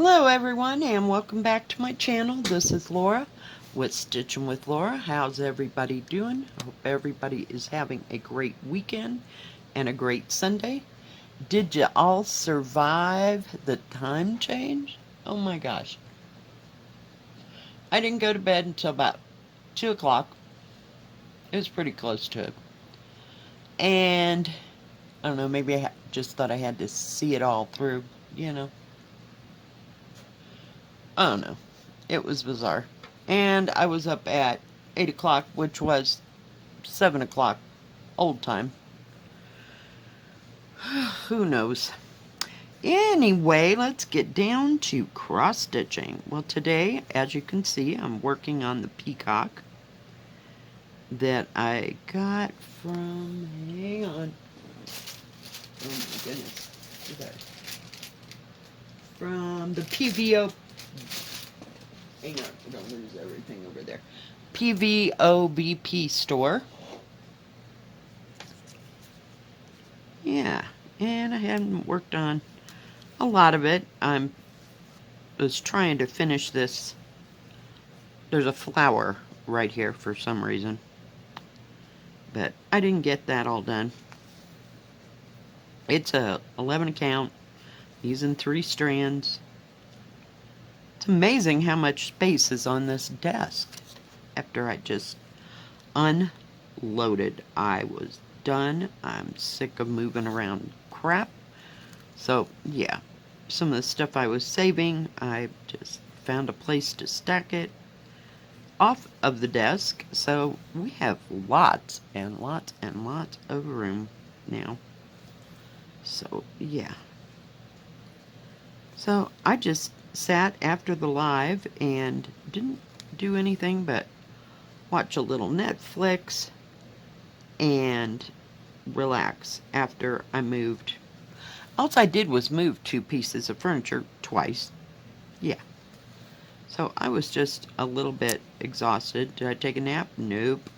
Hello everyone and welcome back to my channel. This is Laura with Stitchin with Laura. How's everybody doing? I hope everybody is having a great weekend and a great Sunday. Did you all survive the time change? Oh my gosh. I didn't go to bed until about 2 o'clock. It was pretty close to it. And I don't know, maybe I just thought I had to see it all through, you know. I don't know. It was bizarre. And I was up at 8 o'clock, which was 7 o'clock old time. Who knows? Anyway, let's get down to cross stitching. Well, today, as you can see, I'm working on the peacock that I got from, hang on. Oh my goodness. Okay. From the PVO, hang on, don't lose everything over there. PVOVP store. Yeah, and I hadn't worked on a lot of it. I was trying to finish this. There's a flower right here for some reason, but I didn't get that all done. It's a 11 count using 3 strands. It's amazing how much space is on this desk. After I just unloaded, I was done. I'm sick of moving around crap. So yeah, some of the stuff I was saving, I just found a place to stack it off of the desk. So we have lots and lots and lots of room now. So yeah. So I just sat after the live and didn't do anything but watch a little Netflix and relax after I moved. All I did was move 2 pieces of furniture twice. Yeah. So I was just a little bit exhausted. Did I take a nap? Nope.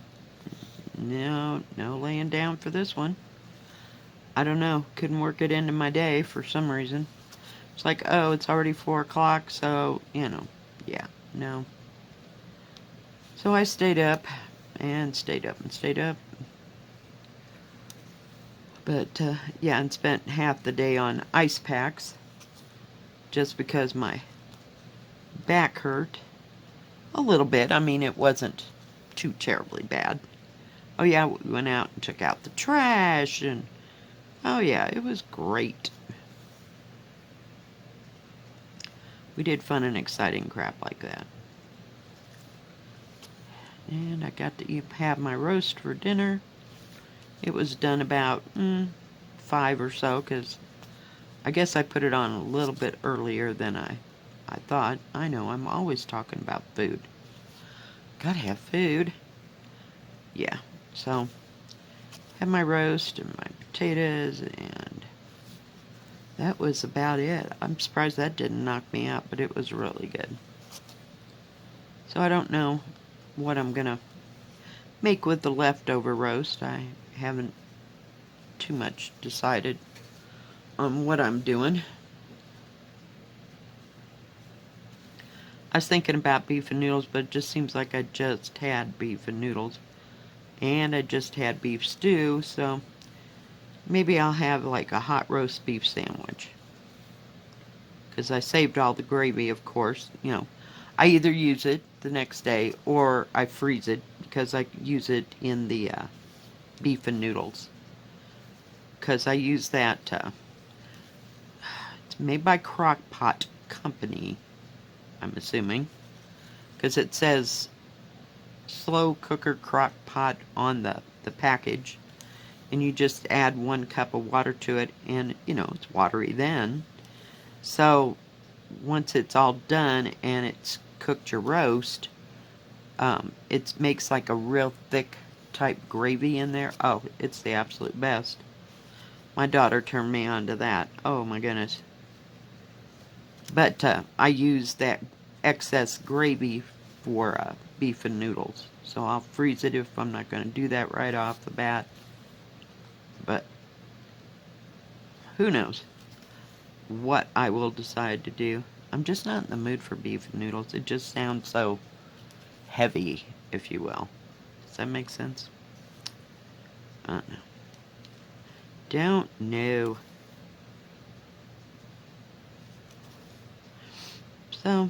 No laying down for this one. I don't know. Couldn't work it into my day for some reason. It's like, oh, it's already 4 o'clock, so, you know, yeah, no. So I stayed up and stayed up and stayed up. But, yeah, and spent half the day on ice packs just because my back hurt a little bit. I mean, it wasn't too terribly bad. Oh, yeah, we went out and took out the trash, and, oh, yeah, it was great. We did fun and exciting crap like that. And I got to have my roast for dinner. It was done about 5 or so, because I guess I put it on a little bit earlier than I thought. I know, I'm always talking about food. Gotta have food. Yeah, so had my roast and my potatoes, and that was about it. I'm surprised that didn't knock me out, but it was really good. So I don't know what I'm gonna make with the leftover roast. I haven't too much decided on what I'm doing. I was thinking about beef and noodles, but it just seems like I just had beef and noodles. And I just had beef stew, so maybe I'll have like a hot roast beef sandwich. Because I saved all the gravy, of course. You know, I either use it the next day or I freeze it because I use it in the beef and noodles. Because I use that, it's made by Crock-Pot Company, I'm assuming. Because it says slow cooker crock pot on the package. And you just add 1 cup of water to it, and, you know, it's watery then. So once it's all done and it's cooked your roast, it makes like a real thick type gravy in there. Oh, it's the absolute best. My daughter turned me on to that. Oh my goodness. But I use that excess gravy for beef and noodles. So I'll freeze it if I'm not going to do that right off the bat. But who knows what I will decide to do. I'm just not in the mood for beef noodles. It just sounds so heavy, if you will. Does that make sense? I don't know. Don't know. So,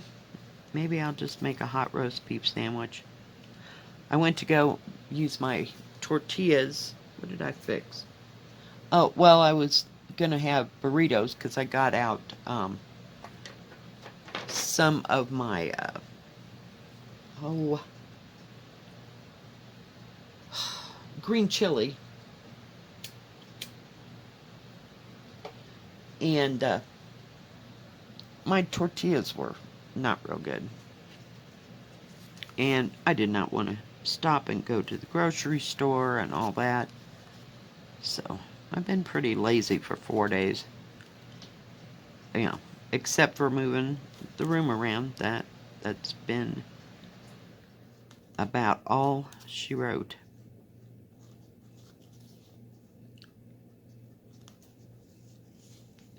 maybe I'll just make a hot roast beef sandwich. I went to go use my tortillas. What did I fix? Oh, well, I was gonna have burritos because I got out some of my oh green chili, and my tortillas were not real good, and I did not want to stop and go to the grocery store and all that. So I've been pretty lazy for 4 days. You know, except for moving the room around. That's been about all she wrote.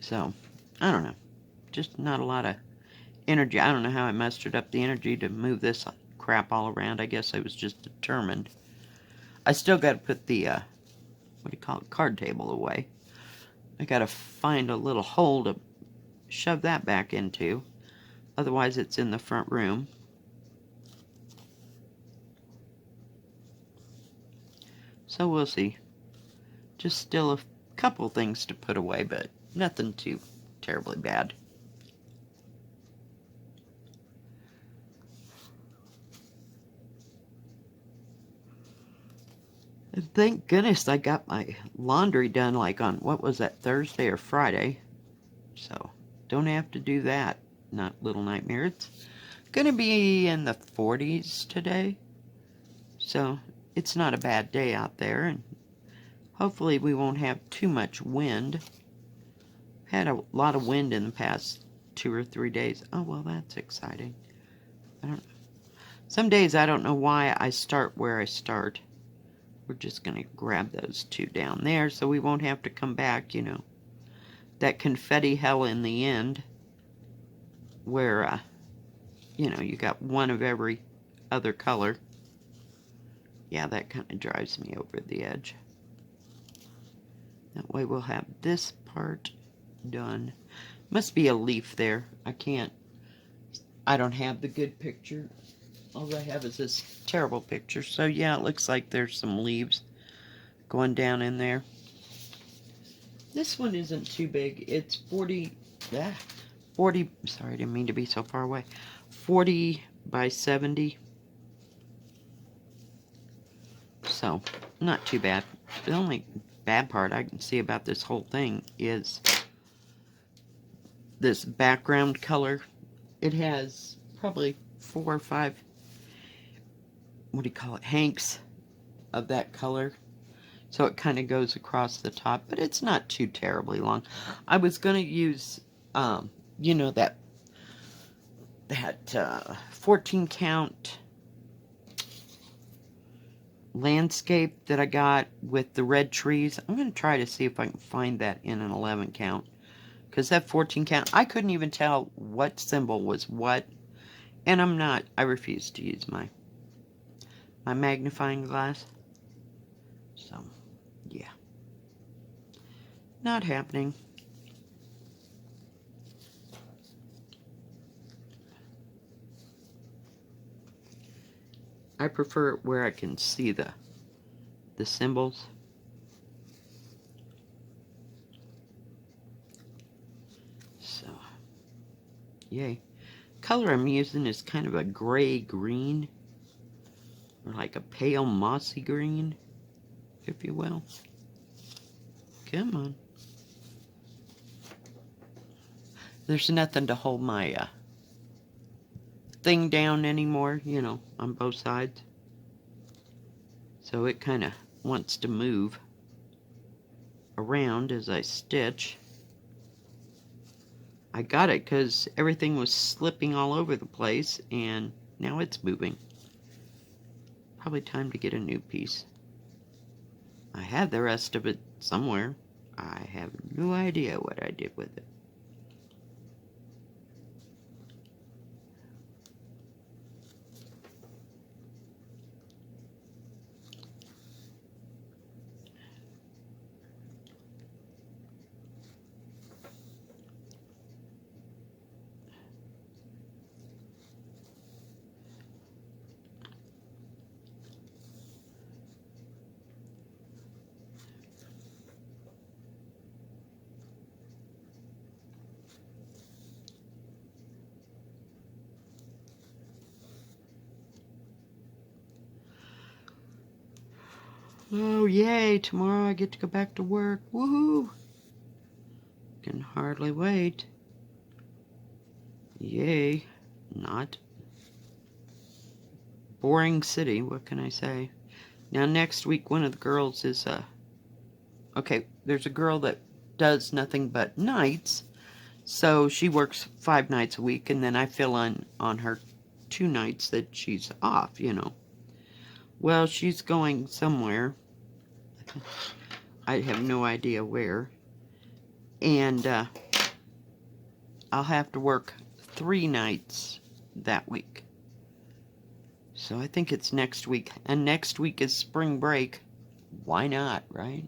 So, I don't know. Just not a lot of energy. I don't know how I mustered up the energy to move this crap all around. I guess I was just determined. I still got to put the, what do you call it, card table away. I got to find a little hole to shove that back into. Otherwise, it's in the front room. So we'll see. Just still a couple things to put away, but nothing too terribly bad. And thank goodness I got my laundry done like on, what was that, Thursday or Friday. So, don't have to do that. Not little nightmare. It's going to be in the 40s today. So, it's not a bad day out there. And hopefully we won't have too much wind. Had a lot of wind in the past 2 or 3 days. Oh, well, that's exciting. I don't know. Some days I don't know why I start where I start. We're just going to grab those two down there so we won't have to come back, you know. That confetti hell in the end where, you know, you got one of every other color. Yeah, that kind of drives me over the edge. That way we'll have this part done. Must be a leaf there. I don't have the good picture. All I have is this terrible picture. So yeah, it looks like there's some leaves going down in there. This one isn't too big. It's 40, sorry, I didn't mean to be so far away. 40 by 70. So, not too bad. The only bad part I can see about this whole thing is this background color. It has probably 4 or 5, what do you call it, hanks of that color. So it kind of goes across the top, but it's not too terribly long. I was going to use, you know, that 14 count landscape that I got with the red trees. I'm going to try to see if I can find that in an 11 count. Because that 14 count, I couldn't even tell what symbol was what. And I refuse to use my magnifying glass. So, yeah. Not happening. I prefer it where I can see the symbols. So, yay. Color I'm using is kind of a gray-green, or like a pale mossy green, if you will. Come on. There's nothing to hold my thing down anymore, you know, on both sides. So it kind of wants to move around as I stitch. I got it because everything was slipping all over the place, and now it's moving. Probably time to get a new piece. I have the rest of it somewhere. I have no idea what I did with it. Oh, yay, tomorrow I get to go back to work. Woohoo! Can hardly wait. Yay. Not. Boring city, what can I say? Now, next week, one of the girls is, okay, there's a girl that does nothing but nights, so she works 5 nights a week, and then I fill in on her 2 nights that she's off, you know. Well, she's going somewhere. I have no idea where. And I'll have to work 3 nights that week. So I think it's next week. And next week is spring break. Why not, right?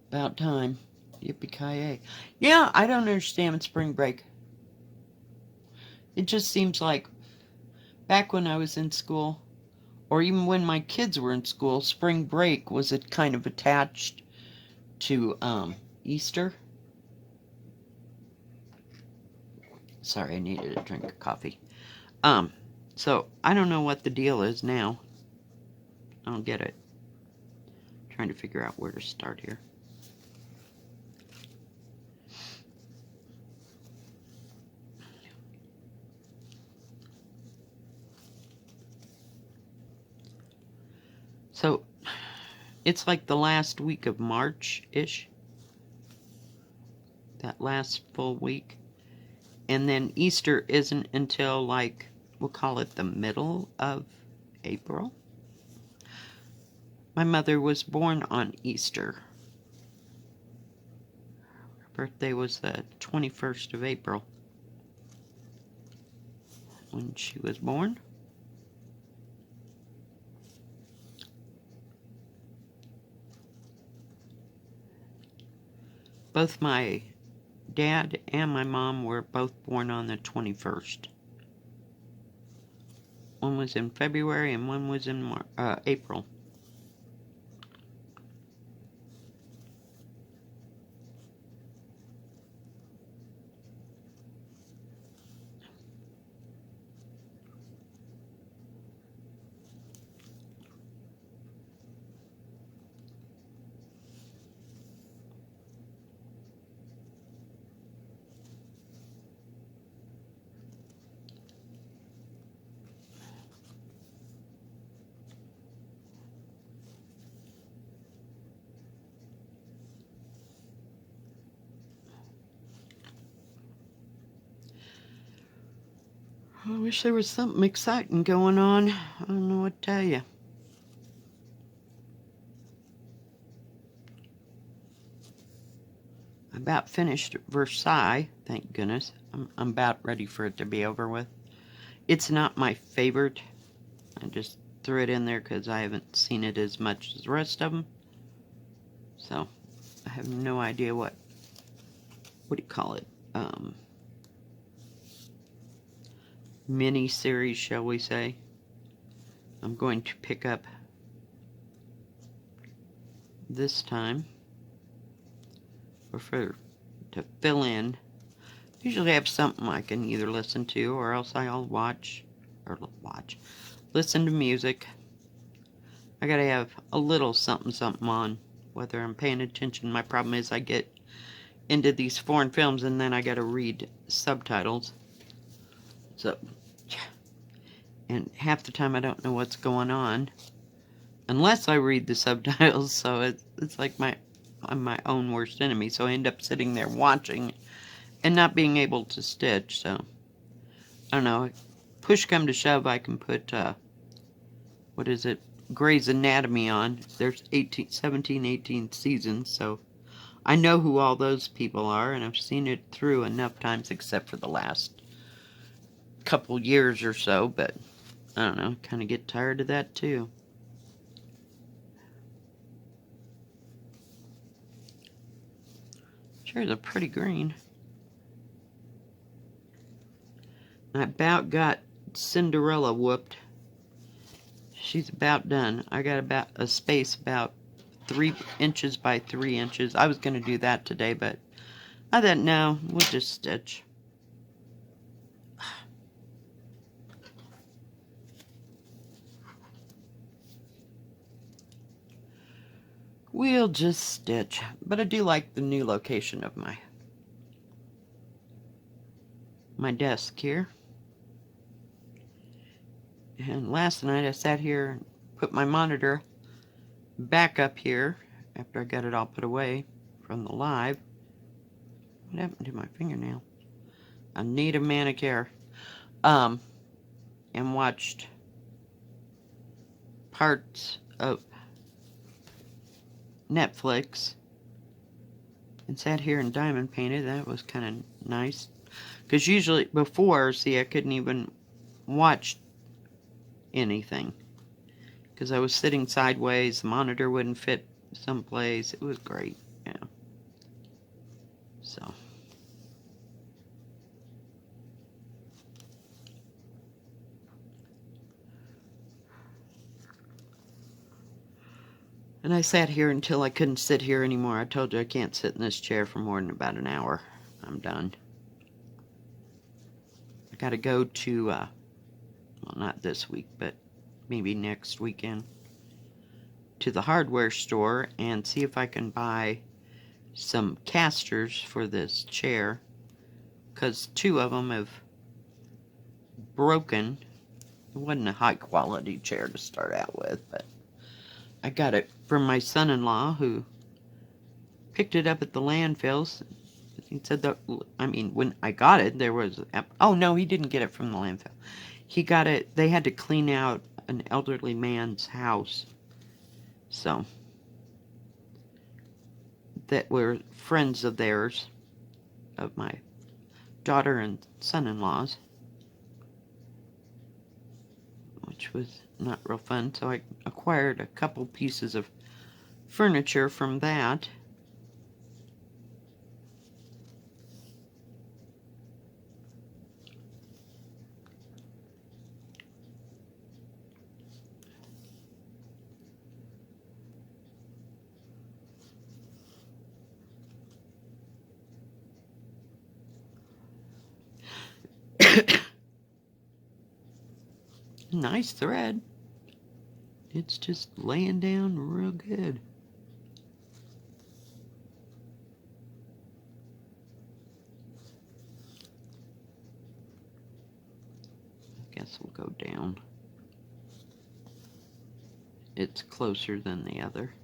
About time. Yippee-ki-yay. Yeah, I don't understand spring break. It just seems like back when I was in school, or even when my kids were in school, spring break was kind of attached to Easter. Sorry, I needed a drink of coffee. So I don't know what the deal is now. I don't get it. I'm trying to figure out where to start here. So it's like the last week of March-ish. That last full week. And then Easter isn't until, like, we'll call it the middle of April. My mother was born on Easter. Her birthday was the 21st of April when she was born. Both my dad and my mom were both born on the 21st. One was in February and one was in April. I wish there was something exciting going on. I don't know what to tell you. I about finished Versailles, thank goodness. I'm about ready for it to be over with. It's not my favorite. I just threw it in there because I haven't seen it as much as the rest of them. So, I have no idea what do you call it? Mini-series, shall we say. I'm going to pick up this time, or to fill in. Usually I have something I can either listen to, or else I'll listen to music. I gotta have a little something on, whether I'm paying attention. My problem is I get into these foreign films and then I gotta read subtitles. So, and half the time I don't know what's going on unless I read the subtitles, so it's like I'm my own worst enemy, so I end up sitting there watching and not being able to stitch. So I don't know, push come to shove, I can put what is it, Grey's Anatomy on. There's 17, 18 seasons, so I know who all those people are, and I've seen it through enough times, except for the last couple years or so, but I don't know, kind of get tired of that too. Sure is a pretty green. I about got Cinderella whooped. She's about done. I got about a space about 3 inches by 3 inches. I was going to do that today, but I thought, no, we'll just stitch. we'll just stitch. But I do like the new location of my desk here. And last night I sat here and put my monitor back up here after I got it all put away from the live. What happened to my fingernail? I need a manicure. And watched parts of Netflix and sat here and diamond painted. That was kind of nice. Because usually before, see, I couldn't even watch anything. Because I was sitting sideways, the monitor wouldn't fit someplace. It was great, yeah. So. And I sat here until I couldn't sit here anymore. I told you I can't sit in this chair for more than about an hour. I'm done. I gotta go to, well, not this week, but maybe next weekend, to the hardware store and see if I can buy some casters for this chair, because 2 of them have broken. It wasn't a high quality chair to start out with, but I got it from my son-in-law, who picked it up at the landfills. He said that, I mean, when I got it, there was, oh no, he didn't get it from the landfill. He got it, they had to clean out an elderly man's house. So, that were friends of theirs, of my daughter and son-in-law's, which was not real fun. So I acquired a couple pieces of furniture from that. Nice thread. It's just laying down real good. I guess we'll go down. It's closer than the other.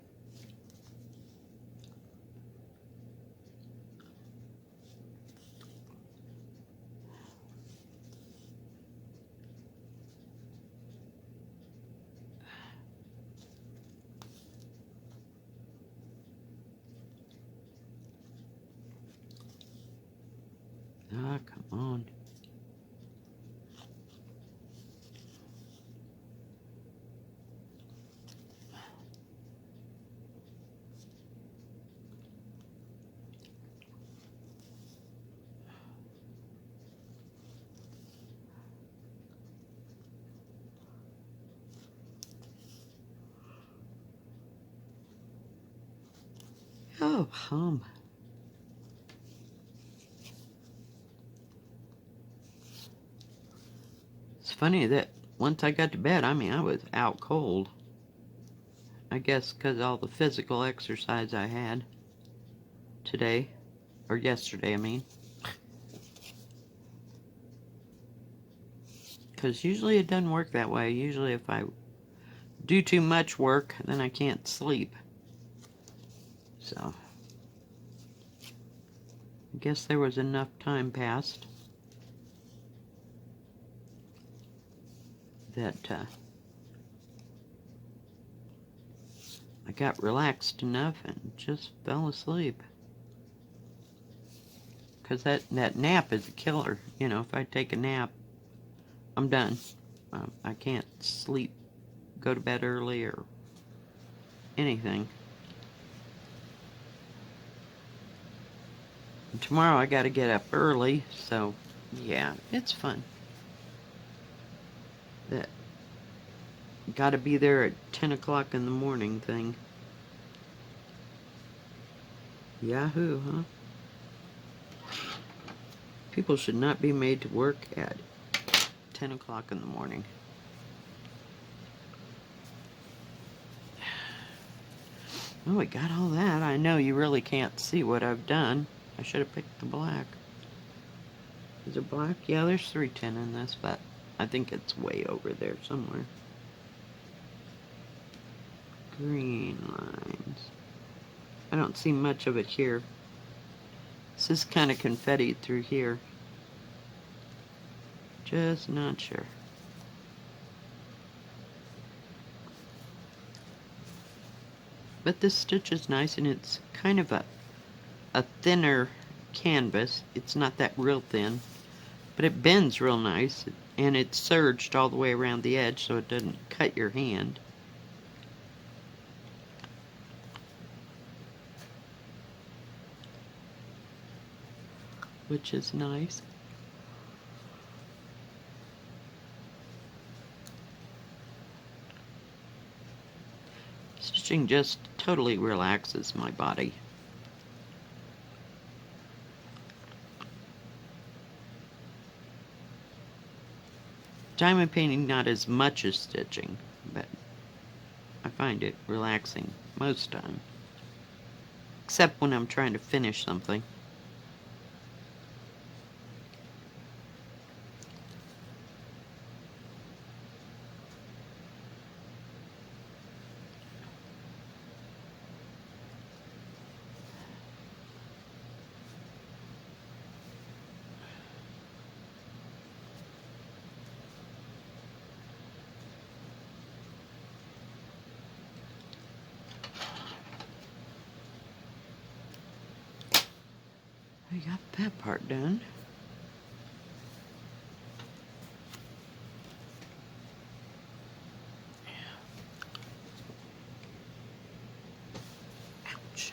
Ah, come on. Oh, hum. It's funny that once I got to bed, I mean, I was out cold. I guess because all the physical exercise I had today, or yesterday, I mean. Because usually it doesn't work that way. Usually if I do too much work, then I can't sleep. So, I guess there was enough time passed that I got relaxed enough and just fell asleep. Because that nap is a killer. You know, if I take a nap, I'm done. I can't sleep, go to bed early, or anything. And tomorrow I gotta get up early, so yeah, it's fun. That gotta be there at 10 o'clock in the morning thing. Yahoo, huh? People should not be made to work at 10 o'clock in the morning. Oh, we got all that. I know you really can't see what I've done. I should have picked the black. Is there black? Yeah, there's 310 in this, but I think it's way over there somewhere. Green lines. I don't see much of it here. This is kind of confetti through here. Just not sure. But this stitch is nice, and it's kind of a thinner canvas. It's not that real thin, but it bends real nice, and it's serged all the way around the edge so it doesn't cut your hand. Which is nice. Stitching just totally relaxes my body. Diamond painting, not as much as stitching, but I find it relaxing most time. Except when I'm trying to finish something. I got that part done. Ouch.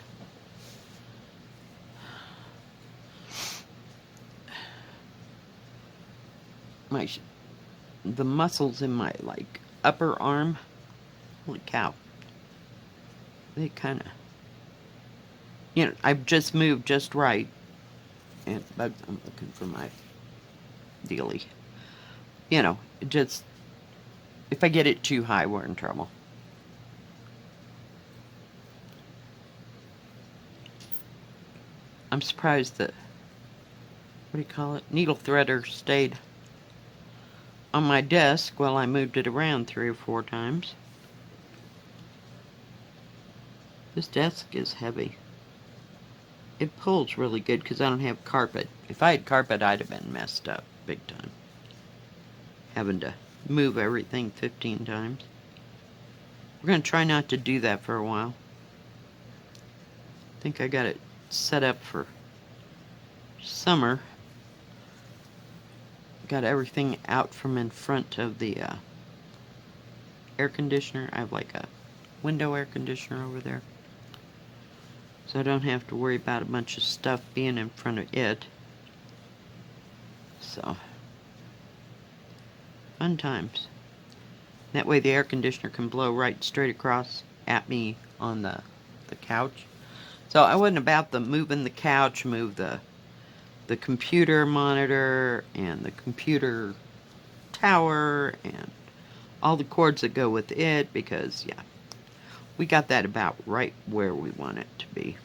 The muscles in my, like, upper arm, holy cow. They kind of, you know, I've just moved just right. And I'm looking for my dealie. You know, it just, if I get it too high, we're in trouble. I'm surprised that, what do you call it? Needle threader stayed on my desk while I moved it around 3 or 4 times. This desk is heavy. It pulls really good because I don't have carpet. If I had carpet, I'd have been messed up big time. Having to move everything 15 times. We're going to try not to do that for a while. I think I got it set up for summer. Got everything out from in front of the air conditioner. I have like a window air conditioner over there. So I don't have to worry about a bunch of stuff being in front of it. So, fun times. That way the air conditioner can blow right straight across at me on the couch. So I wasn't about the moving the couch, move the computer monitor and the computer tower and all the cords that go with it, because yeah, we got that about right where we want it to be.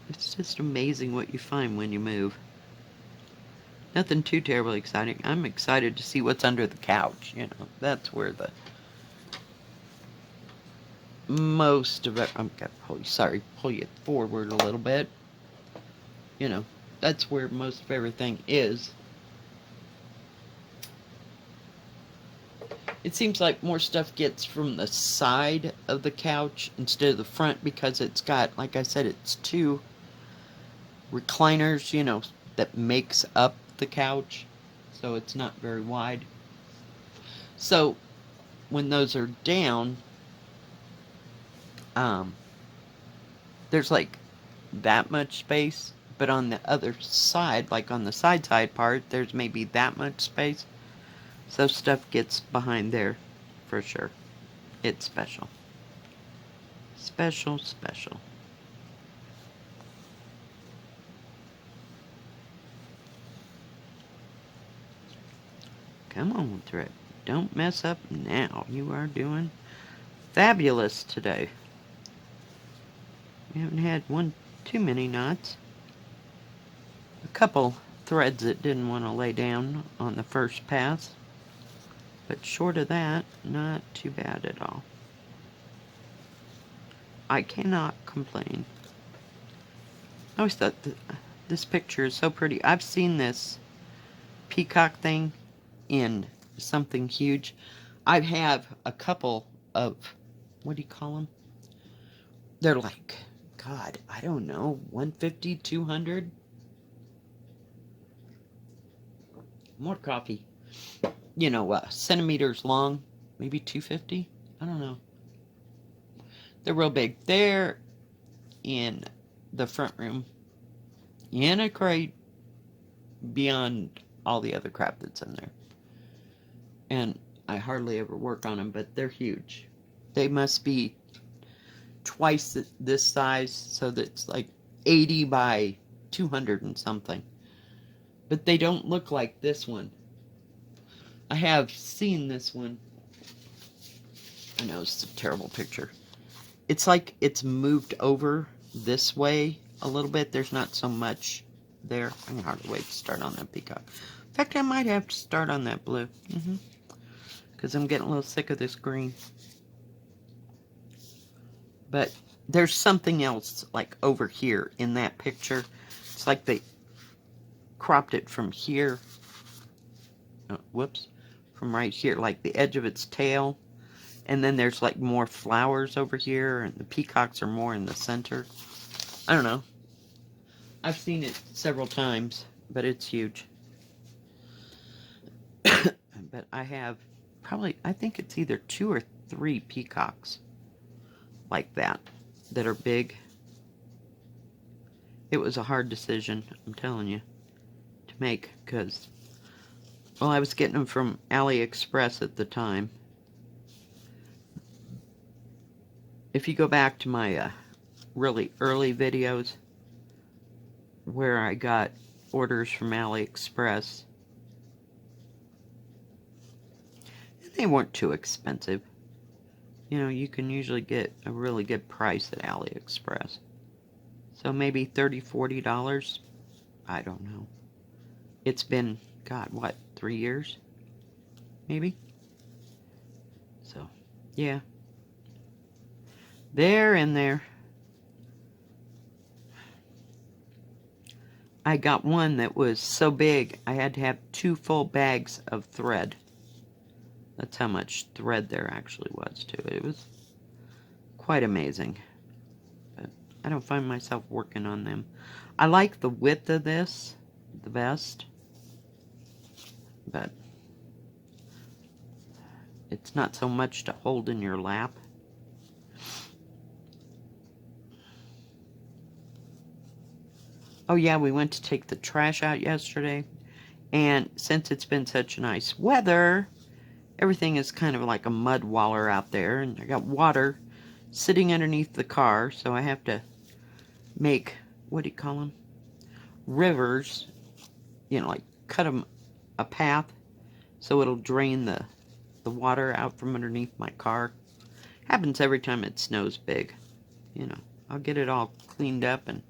It's just amazing what you find when you move. Nothing too terribly exciting. I'm excited to see what's under the couch. You know, that's where the most of it. I'm gonna pull you forward a little bit. You know, that's where most of everything is. It seems like more stuff gets from the side of the couch instead of the front because it's got, like I said, it's 2 recliners, you know, that makes up the couch, so it's not very wide. So when those are down, there's like that much space, But on the other side, like on the side part, there's maybe that much space. So stuff gets behind there for sure. It's special. Special, special. Come on, thread. Don't mess up now. You are doing fabulous today. We haven't had too many knots. A couple threads that didn't want to lay down on the first pass. But short of that, not too bad at all. I cannot complain. I always thought this picture is so pretty. I've seen this peacock thing in something huge. I have a couple of, what do you call them? They're like, God, I don't know, 150, 200? More coffee. You know, centimeters long, maybe 250? I don't know. They're real big. They're in the front room, in a crate, beyond all the other crap that's in there. And I hardly ever work on them, but they're huge. They must be twice this size, so that it's like 80 by 200 and something. But they don't look like this one. I have seen this one. I know it's a terrible picture. It's like it's moved over this way a little bit. There's not so much there. I can hardly wait to start on that peacock. In fact, I might have to start on that blue. Because I'm getting a little sick of this green. But there's something else like over here in that picture. It's like they cropped it from here. Oh, whoops. From right here, like the edge of its tail. And then there's like more flowers over here, and the peacocks are more in the center. I don't know. I've seen it several times, but it's huge. But I have probably, I think it's either 2 or 3 peacocks like that are big. It was a hard decision, I'm telling you, to make, because, well, I was getting them from AliExpress at the time. If you go back to my really early videos where I got orders from AliExpress, they weren't too expensive. You know, you can usually get a really good price at AliExpress. So maybe $30, $40? I don't know. It's been, God, what, 3 years? Maybe? So, yeah. They're in there. I got one that was so big, I had to have 2 full bags of thread. That's how much thread there actually was to it. It was quite amazing. But I don't find myself working on them. I like the width of this the best. But it's not so much to hold in your lap. Oh yeah, we went to take the trash out yesterday. And since it's been such nice weather, everything is kind of like a mud waller out there. And I got water sitting underneath the car. So I have to make, what do you call them? Rivers. You know, like cut them a path so it'll drain the water out from underneath my car. Happens every time it snows big. You know, I'll get it all cleaned up and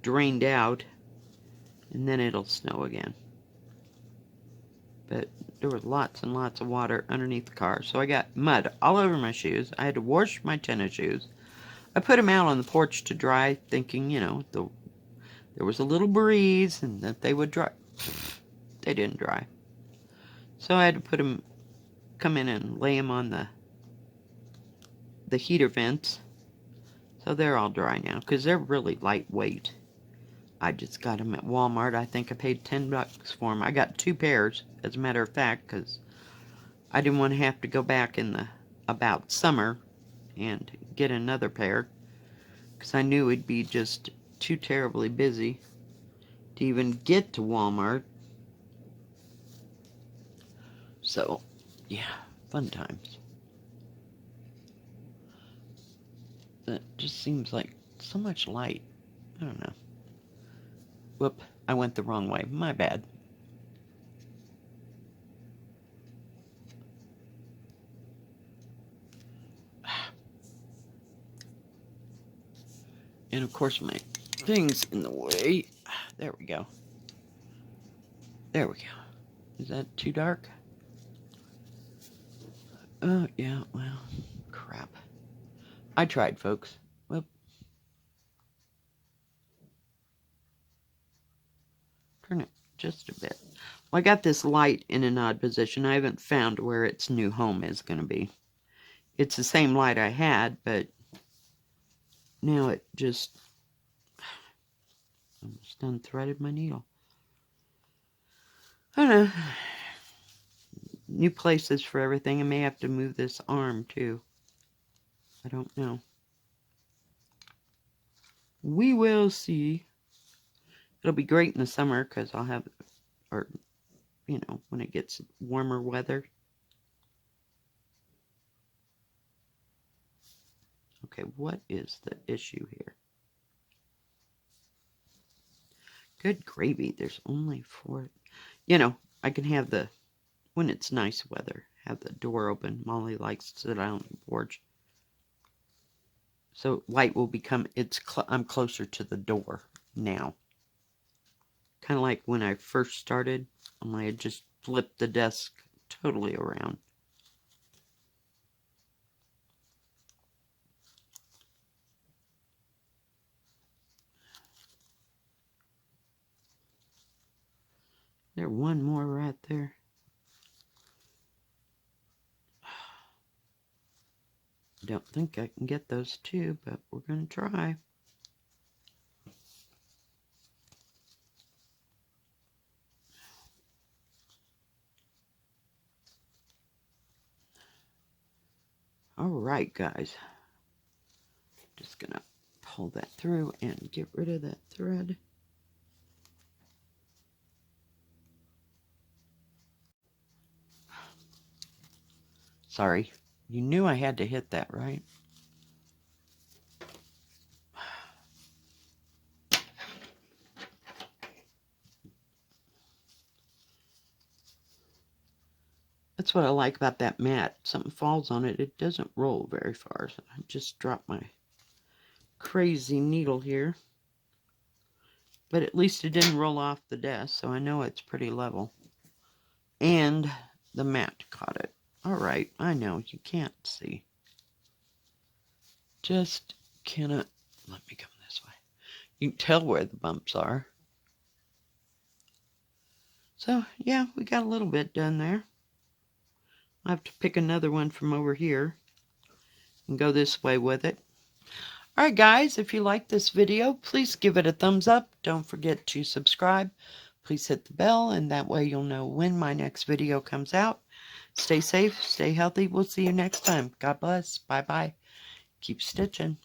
drained out, and then it'll snow again. But there was lots and lots of water underneath the car, so I got mud all over my shoes. I had to wash my tennis shoes. I put them out on the porch to dry, thinking, you know, there was a little breeze and that they would dry. They didn't dry. So I had to come in and lay them on the heater vents. So they're all dry now, because they're really lightweight. I just got them at Walmart. I think I paid $10 for them. I got 2 pairs, as a matter of fact, because I didn't want to have to go back in about summer and get another pair, because I knew it'd be just too terribly busy. to even get to Walmart. So, yeah, fun times. It just seems like so much light. I don't know. Whoop, I went the wrong way. My bad. And of course my thing's in the way. There we go. There we go. Is that too dark? Oh, yeah, well, crap. I tried, folks. Whoop. Turn it just a bit. Well, I got this light in an odd position. I haven't found where its new home is going to be. It's the same light I had, but now it just almost unthreaded my needle. I don't know. New places for everything. I may have to move this arm, too. I don't know. We will see. It'll be great in the summer because I'll have, or, you know, when it gets warmer weather. Okay, what is the issue here? Good gravy. There's only 4. You know, I can have the, when it's nice weather, have the door open. Molly likes to sit out on the porch. So light will become, I'm closer to the door now. Kind of like when I first started, I had just flipped the desk totally around. There's one more right there. Don't think I can get those 2, but we're going to try. All right, guys. Just going to pull that through and get rid of that thread. Sorry. You knew I had to hit that, right? That's what I like about that mat. Something falls on it, it doesn't roll very far. So I just dropped my crazy needle here. But at least it didn't roll off the desk, so I know it's pretty level. And the mat caught it. Alright, I know, you can't see. Just cannot... Let me come this way. You can tell where the bumps are. So, yeah, we got a little bit done there. I have to pick another one from over here and go this way with it. Alright guys, if you like this video, please give it a thumbs up. Don't forget to subscribe. Please hit the bell, and that way you'll know when my next video comes out. Stay safe, stay healthy. We'll see you next time. God bless. Bye-bye. Keep stitching.